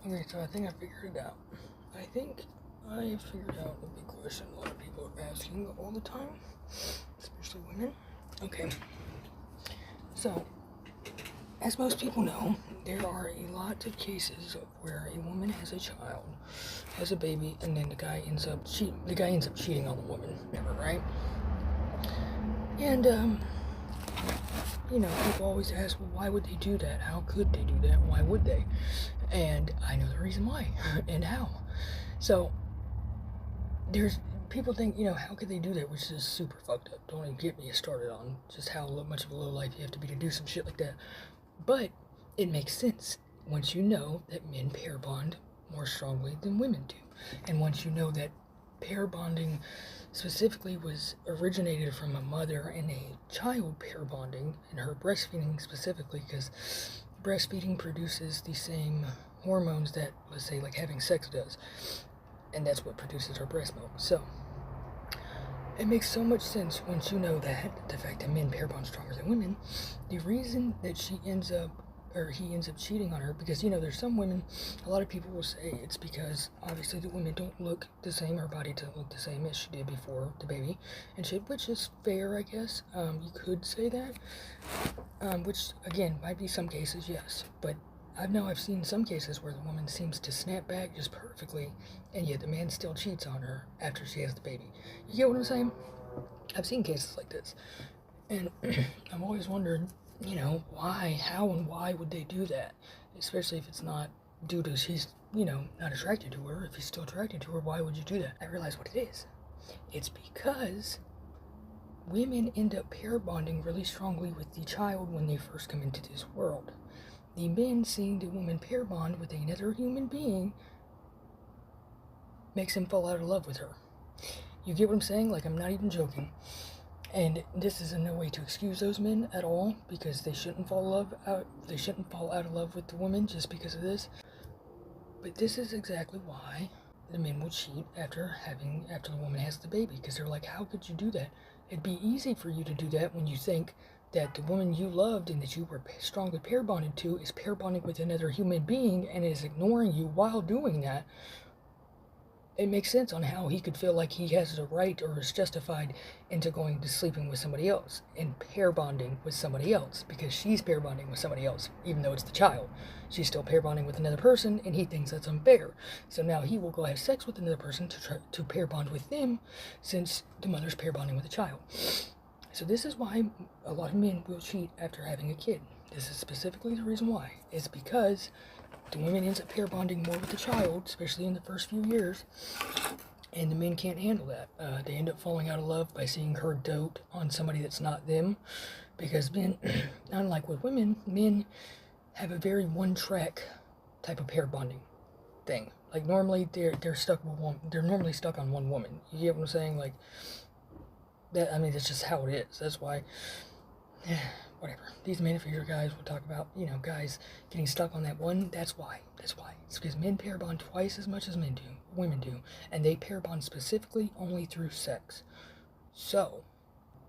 Okay, so I think I figured it out. I think I figured out the big question a lot of people are asking all the time, especially women. Okay, so as most people know, there are a lot of cases of where a woman has a child, has a baby, and then the guy ends up cheating on the woman, right? And people always ask, well, why would they do that? How could they do that? Why would they? And I know the reason why and how. So there's people think, how could they do that, which is super fucked up. Don't even get me started on just how much of a low life you have to be to do some shit like that. But it makes sense once you know that men pair bond more strongly than women do. And once you know that pair bonding specifically was originated from a mother and a child pair bonding, and her breastfeeding specifically, because breastfeeding produces the same hormones that, let's say, like having sex does. And that's what produces her breast milk. So it makes so much sense once you know that, the fact that men pair bond stronger than women. The reason that he ends up cheating on her, because there's some women, a lot of people will say it's because obviously the women don't look the same, her body doesn't look the same as she did before the baby and shit, which is fair, I guess. You could say that, which again might be some cases, yes, but I've seen some cases where the woman seems to snap back just perfectly, and yet the man still cheats on her after she has the baby. You get what I'm saying? I've seen cases like this, and I've always wondered, why, how, and why would they do that? Especially if it's not due to she's, not attracted to her. If he's still attracted to her, why would you do that? I realize what it is. It's because women end up pair bonding really strongly with the child when they first come into this world. The men seeing the woman pair bond with another human being makes him fall out of love with her. You get what I'm saying? Like, I'm not even joking. And this is in no way to excuse those men at all, because they shouldn't fall out of love with the woman just because of this. But this is exactly why the men will cheat after the woman has the baby, because they're like, how could you do that? It'd be easy for you to do that when you think that the woman you loved and that you were strongly pair bonded to is pair bonding with another human being and is ignoring you while doing that. It makes sense on how he could feel like he has a right or is justified into going to sleeping with somebody else and pair bonding with somebody else, because she's pair bonding with somebody else, even though it's the child. She's still pair bonding with another person, and he thinks that's unfair. So now he will go have sex with another person to try to pair bond with them, since the mother's pair bonding with the child. So this is why a lot of men will cheat after having a kid. This is specifically the reason why. It's because the women ends up pair bonding more with the child, especially in the first few years, and the men can't handle that. They end up falling out of love by seeing her dote on somebody that's not them, because men, unlike with women, men have a very one-track type of pair bonding thing. Like, normally they're stuck with one. They're normally stuck on one woman. You get what I'm saying? Like that. I mean, that's just how it is. That's why. Whatever. These manufacturer guys will talk about, guys getting stuck on that one. That's why. It's because men pair bond twice as much as women do, and they pair bond specifically only through sex. So,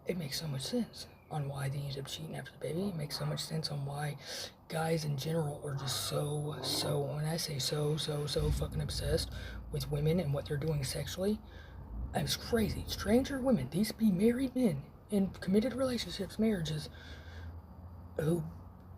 it makes so much sense on why they end up cheating after the baby. It makes so much sense on why guys in general are just so, when I say so fucking obsessed with women and what they're doing sexually. It's crazy. Stranger women, these be married men in committed relationships, marriages, who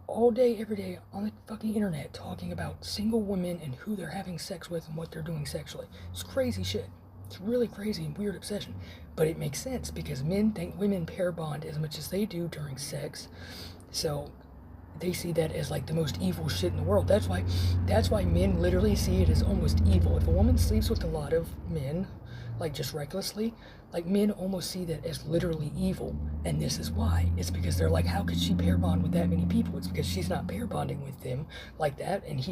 all day, every day on the fucking internet talking about single women and who they're having sex with and what they're doing sexually. It's crazy shit. It's really crazy and weird obsession. But it makes sense because men think women pair bond as much as they do during sex. So they see that as like the most evil shit in the world. That's why men literally see it as almost evil. If a woman sleeps with a lot of men, like just recklessly, like men almost see that as literally evil. And this is why. It's because they're like, how could she pair bond with that many people? It's because she's not pair bonding with them like that. And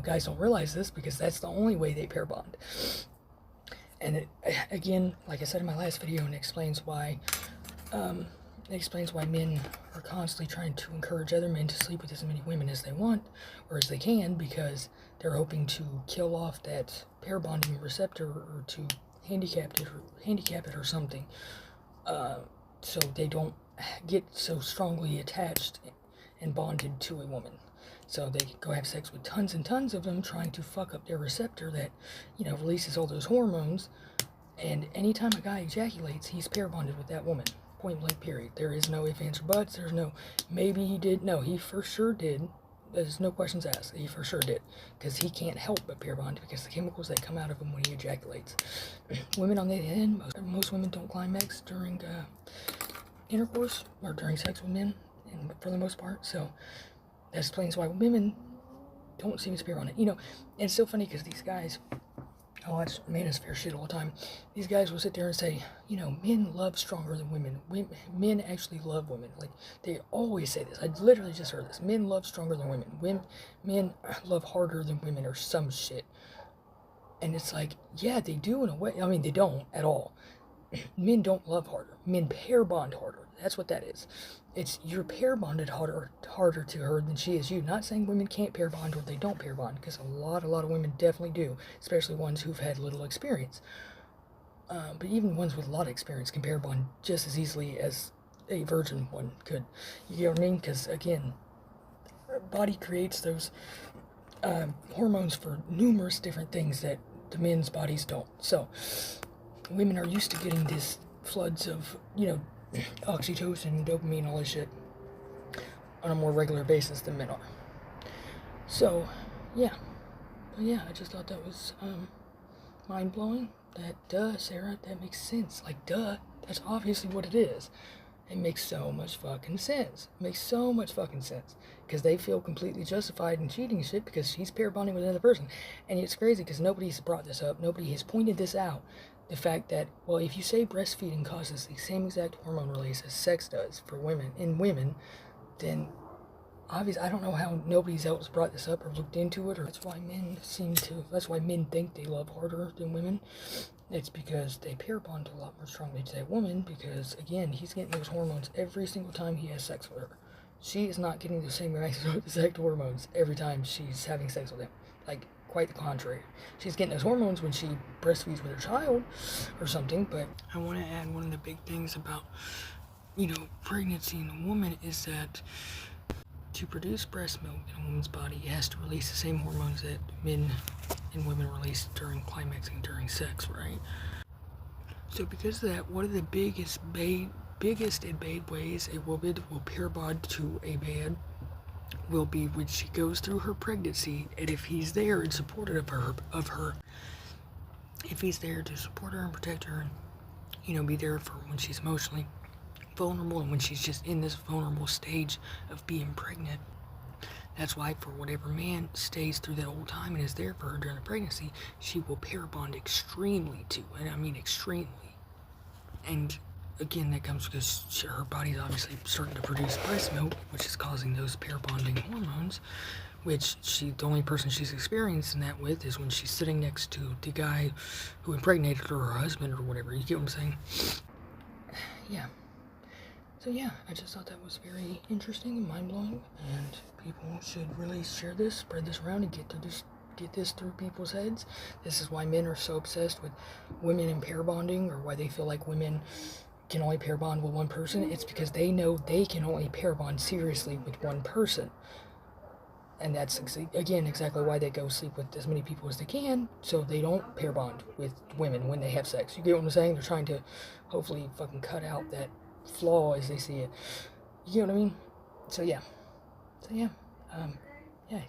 guys don't realize this because that's the only way they pair bond. And it, again, like I said in my last video, and it explains why men are constantly trying to encourage other men to sleep with as many women as they want or as they can, because they're hoping to kill off that pair bonding receptor, or to handicap it or something, so they don't get so strongly attached and bonded to a woman. So they can go have sex with tons and tons of them, trying to fuck up their receptor that, releases all those hormones. And anytime a guy ejaculates, he's pair bonded with that woman. Point blank, period. There is no ifs, ands, or buts. There's no maybe he did. No, he for sure did. There's no questions asked. He for sure did. Because he can't help but pair bond because the chemicals that come out of him when he ejaculates. Women, on the other hand, most women don't climax during intercourse or during sex with men, and for the most part. So that explains why women don't seem to pair bond. And it's so funny because these guys, I watch Manosphere shit all the time. These guys will sit there and say, men love stronger than women. Men actually love women. Like, they always say this. I literally just heard this. Men love stronger than women. Men love harder than women or some shit. And it's like, yeah, they do in a way. I mean, they don't at all. Men don't love harder. Men pair bond harder. That's what that is. It's you're pair bonded harder to her than she is you. Not saying women can't pair bond or they don't pair bond, because a lot of women definitely do, especially ones who've had little experience. But even ones with a lot of experience can pair bond just as easily as a virgin one could. You get what I mean? Because again, our body creates those hormones for numerous different things that the men's bodies don't. So women are used to getting these floods of, oxytocin, dopamine, all this shit on a more regular basis than men are. So, yeah. But yeah, I just thought that was mind-blowing. That, Sarah, that makes sense. Like, that's obviously what it is. It makes so much fucking sense. Because they feel completely justified in cheating and shit because she's pair bonding with another person. And it's crazy because nobody's brought this up. Nobody has pointed this out. The fact that, well, if you say breastfeeding causes the same exact hormone release as sex does for women, then obviously, I don't know how nobody's else brought this up or looked into it, or that's why men think they love harder than women. It's because they pair bond a lot more strongly to that woman because, again, he's getting those hormones every single time he has sex with her. She is not getting the same exact hormones every time she's having sex with him. Like, quite the contrary. She's getting those hormones when she breastfeeds with her child or something, but I want to add one of the big things about, pregnancy in a woman is that to produce breast milk in a woman's body, it has to release the same hormones that men and women release during climaxing during sex, right? So because of that, one of the biggest and bad ways a woman will pair bond to a man will be when she goes through her pregnancy, and if he's there in support of her, if he's there to support her and protect her, and be there for when she's emotionally vulnerable and when she's just in this vulnerable stage of being pregnant. That's why for whatever man stays through that whole time and is there for her during the pregnancy, she will pair bond extremely to, and I mean extremely. And again, that comes because her body's obviously starting to produce breast milk, which is causing those pair bonding hormones, which the only person she's experiencing that with is when she's sitting next to the guy who impregnated her, or her husband, or whatever. You get what I'm saying? Yeah. So yeah, I just thought that was very interesting and mind-blowing, and people should really share this, spread this around, and get this through people's heads. This is why men are so obsessed with women and pair bonding, or why they feel like women can only pair bond with one person. It's because they know they can only pair bond seriously with one person. And that's, again, exactly why they go sleep with as many people as they can, so they don't pair bond with women when they have sex. You get what I'm saying? They're trying to hopefully fucking cut out that flaw as they see it. You get what I mean? So yeah.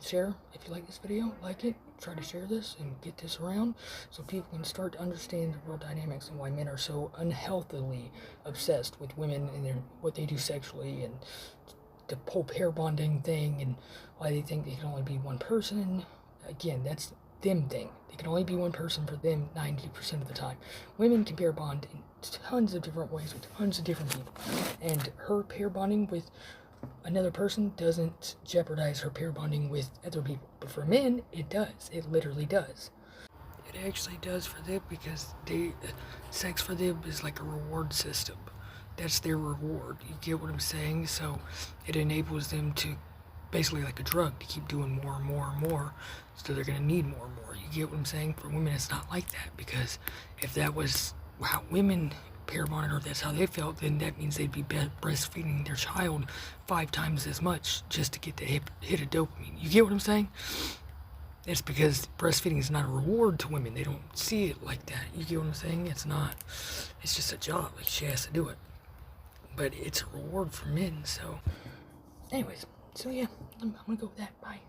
Share if you like this video, like it, try to share this and get this around so people can start to understand the real dynamics and why men are so unhealthily obsessed with women and what they do sexually, and the whole pair bonding thing, and why they think they can only be one person. Again, that's them thing. They can only be one person for them 90% of the time. Women can pair bond in tons of different ways with tons of different people, and her pair bonding with another person doesn't jeopardize her pair bonding with other people. But for men, it does. It literally does. It actually does for them, because sex for them is like a reward system. That's their reward. You get what I'm saying? So it enables them to, basically like a drug, to keep doing more and more and more. So they're going to need more and more. You get what I'm saying? For women, it's not like that, because if that was how women parent monitor, that's how they felt, then that means they'd be breastfeeding their child 5 times as much just to get the hit of dopamine. You get what I'm saying? It's because breastfeeding is not a reward to women. They don't see it like that. You get what I'm saying? It's not. It's just a job. Like, she has to do it. But it's a reward for men, so. Anyways, so yeah, I'm gonna go with that. Bye.